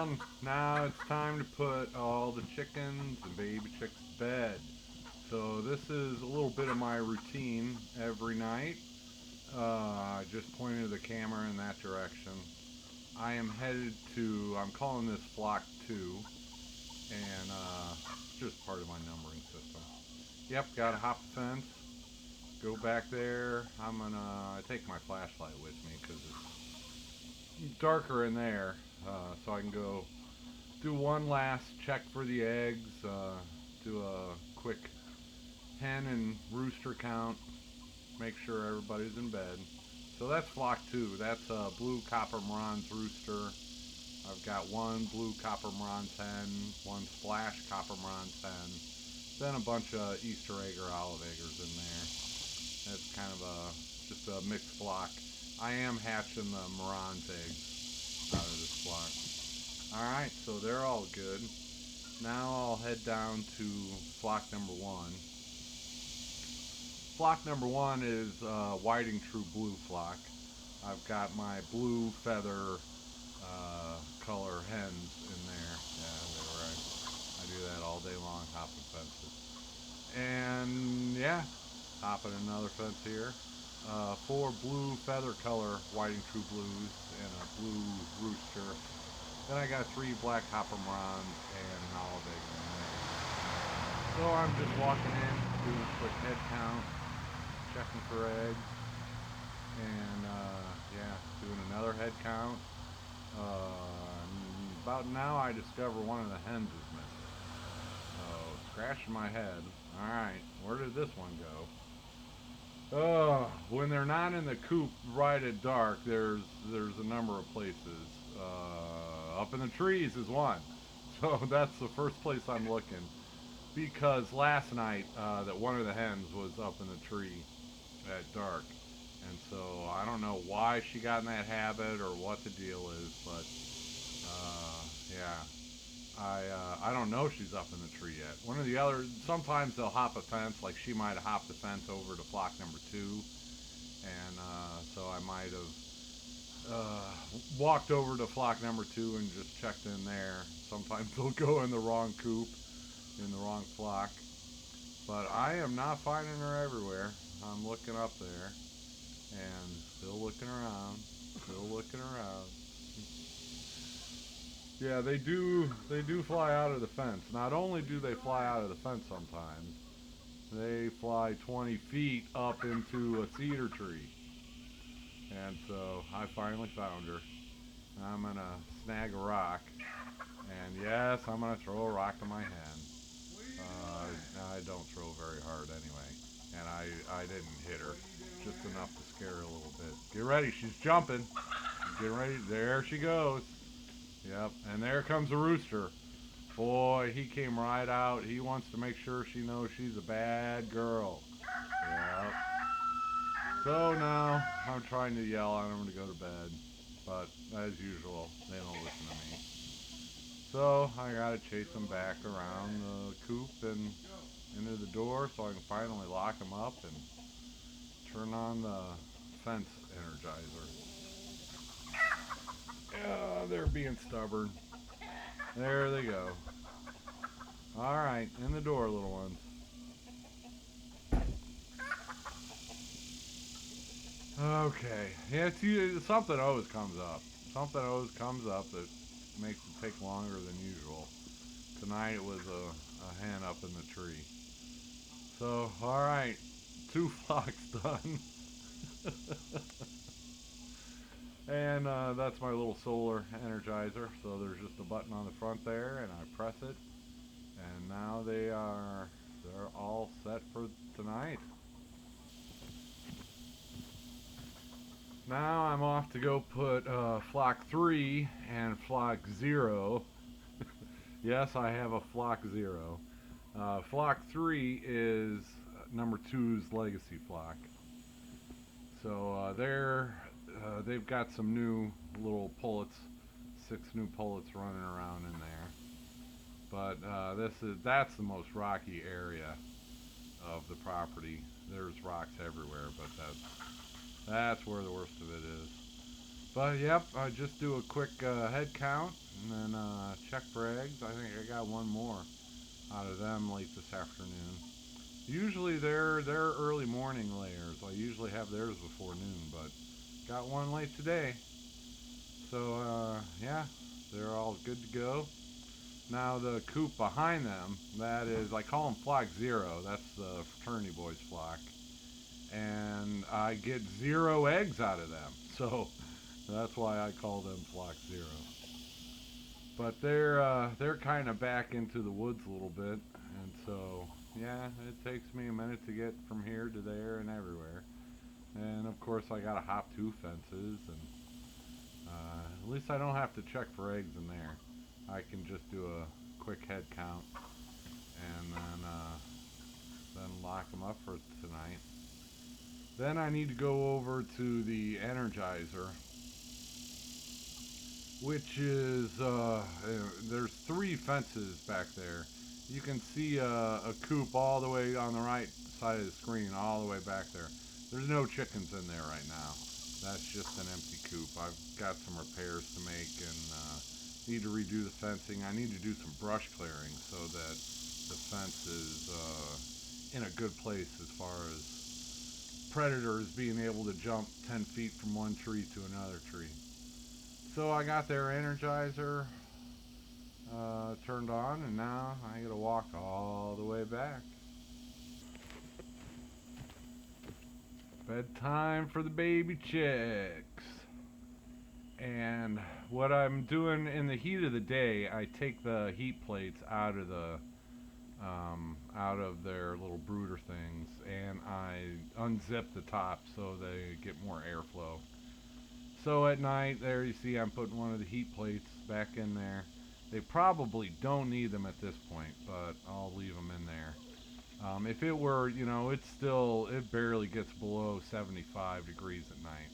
Well, now it's time to put all the chickens and baby chicks to bed. So this is a little bit of my routine every night. I just pointed the camera in that direction. I am headed to, I'm calling this flock 2, and it's just part of my numbering system. Yep, got to hop the fence, go back there. I take my flashlight with me because it's darker in there, so I can go do one last check for the eggs, do a quick hen and rooster count, make sure everybody's in bed. So that's flock 2. That's a blue copper bronze rooster. I've got one blue copper bronze hen, one splash copper bronze hen, then a bunch of Easter egg or olive eggers in there. That's kind of just a mixed flock. I am hatching the Moran's eggs out of this flock. Alright, so they're all good. Now I'll head down to flock number 1. Flock number 1 is whiting true blue flock. I've got my blue feather color hens in there. Yeah, they were right. I do that all day long, hopping fences. And yeah, hopping another fence here. 4 blue feather color whiting true blues and a blue rooster. Then I got 3 black hopper bronze and an olive egg in there. So I'm just walking in, doing a quick head count, checking for eggs, and yeah, doing another head count. About now I discover one of the hens is missing. So scratching my head. Alright, where did this one go? When they're not in the coop right at dark, there's a number of places. Up in the trees is one. So that's the first place I'm looking. Because last night, that one of the hens was up in the tree at dark. And so I don't know why she got in that habit or what the deal is, but yeah. I don't know if she's up in the tree yet. One of the other, sometimes they'll hop a fence, like she might have hopped the fence over to flock number 2, and so I might have walked over to flock number 2 and just checked in there. Sometimes they'll go in the wrong coop, in the wrong flock, but I am not finding her everywhere. I'm looking up there, and still looking around, still looking around. Yeah, they do fly out of the fence. Not only do they fly out of the fence sometimes, they fly 20 feet up into a cedar tree. And so I finally found her. I'm going to snag a rock. And yes, I'm going to throw a rock to my hen. I don't throw very hard anyway. And I didn't hit her. Just enough to scare her a little bit. Get ready, she's jumping. Get ready. There she goes. Yep, and there comes a rooster. Boy, he came right out. He wants to make sure she knows she's a bad girl. Yep. So now I'm trying to yell at them to go to bed, but as usual, they don't listen to me. So I gotta chase them back around the coop and into the door so I can finally lock them up and turn on the fence energizer. Yeah, they're being stubborn. There they go. Alright, in the door, little ones. Okay. Yeah, something always comes up. Something always comes up that makes it take longer than usual. Tonight it was a hen up in the tree. So, alright. 2 flocks done. And that's my little solar energizer. So there's just a button on the front there, and I press it. And now they're all set for tonight. Now I'm off to go put flock 3 and flock 0. Yes, I have a flock 0. Flock 3 is number 2's legacy flock. So they've got some new little pullets, 6 new pullets running around in there. But that's the most rocky area of the property. There's rocks everywhere, but that's where the worst of it is. But yep, I just do a quick head count and then check for eggs. I think I got one more out of them late this afternoon. Usually they're early morning layers. I usually have theirs before noon, but got one late today. So yeah, they're all good to go. Now the coop behind them, that is, I call them flock zero. That's the fraternity boys flock, and I get zero eggs out of them. So that's why I call them flock zero. But they're kind of back into the woods a little bit, and so yeah, it takes me a minute to get from here to there and everywhere. And of course, I gotta hop two fences, and at least I don't have to check for eggs in there. I can just do a quick head count and then lock them up for tonight. Then I need to go over to the energizer, which is there's three fences back there. You can see a coop all the way on the right side of the screen, all the way back there. There's no chickens in there right now. That's just an empty coop. I've got some repairs to make and need to redo the fencing. I need to do some brush clearing so that the fence is in a good place as far as predators being able to jump 10 feet from one tree to another tree. So I got their energizer turned on, and now I gotta walk all the way back. Bedtime for the baby chicks. And what I'm doing in the heat of the day, I take the heat plates out of their little brooder things, and I unzip the top so they get more airflow. So at night, there you see I'm putting one of the heat plates back in there. They probably don't need them at this point, but I'll leave them in there. If it were, it barely gets below 75 degrees at night.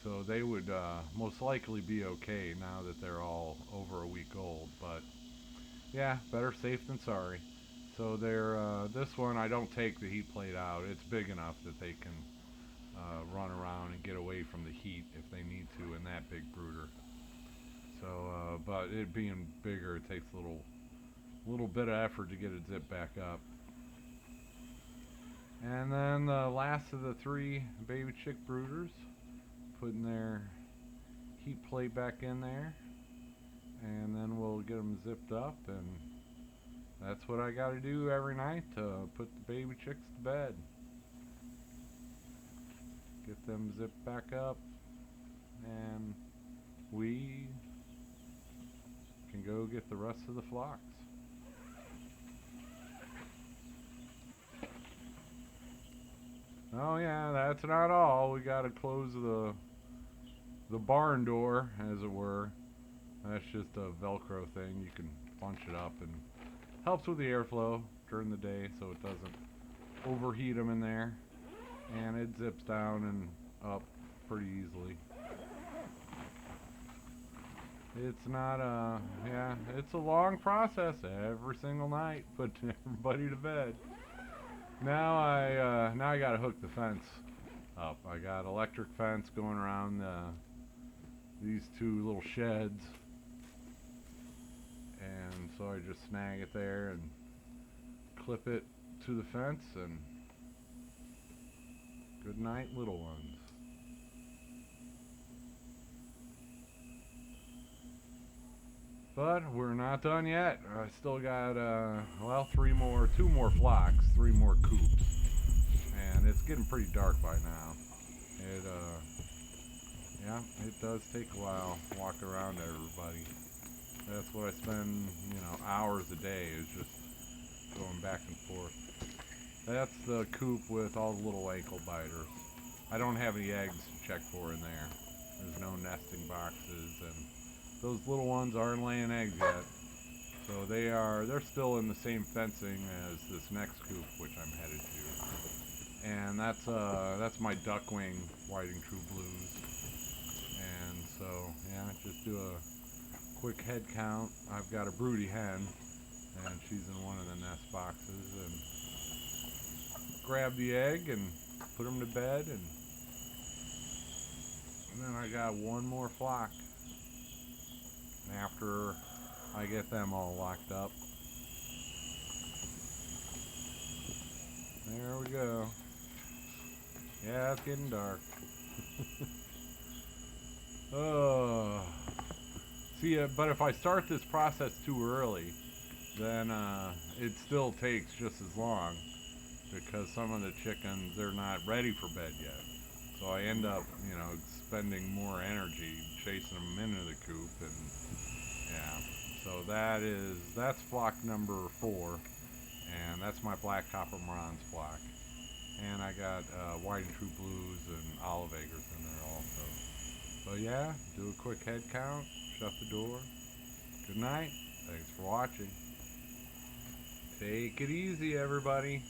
So they would most likely be okay now that they're all over a week old. But yeah, better safe than sorry. So this one I don't take the heat plate out. It's big enough that they can run around and get away from the heat if they need to in that big brooder. So, but it being bigger, it takes a little bit of effort to get it zipped back up. And then the last of the three baby chick brooders, putting their heat plate back in there, and then we'll get them zipped up, and that's what I got to do every night to put the baby chicks to bed. Get them zipped back up, and we can go get the rest of the flocks. Oh yeah, that's not all. We got to close the barn door, as it were. That's just a Velcro thing. You can bunch it up and helps with the airflow during the day, so it doesn't overheat them in there. And it zips down and up pretty easily. It's not yeah, it's a long process every single night putting everybody to bed. Now I gotta hook the fence up. I got electric fence going around these two little sheds, and so I just snag it there and clip it to the fence, and good night, little ones. But we're not done yet. I still got two more flocks, three more coops, and it's getting pretty dark by now. It yeah, it does take a while walking around everybody. That's what I spend, hours a day is just going back and forth. That's the coop with all the little ankle biters. I don't have any eggs to check for in there. There's no nesting boxes, and those little ones aren't laying eggs yet. So they're still in the same fencing as this next coop, which I'm headed to. And that's my duckwing whiting true blues. And so yeah, just do a quick head count. I've got a broody hen, and she's in one of the nest boxes, and grab the egg and put them to bed, and And then I got one more flock. And after I get them all locked up. There we go. Yeah, it's getting dark. Oh. See, but if I start this process too early, then it still takes just as long because some of the chickens, they're not ready for bed yet. So I end up, you know, spending more energy chasing them into the coop, and yeah. So that's flock number 4, and that's my black copper bronze flock. And I got white and true blues and olive acres in there also. So yeah, do a quick head count, shut the door. Good night. Thanks for watching. Take it easy, everybody.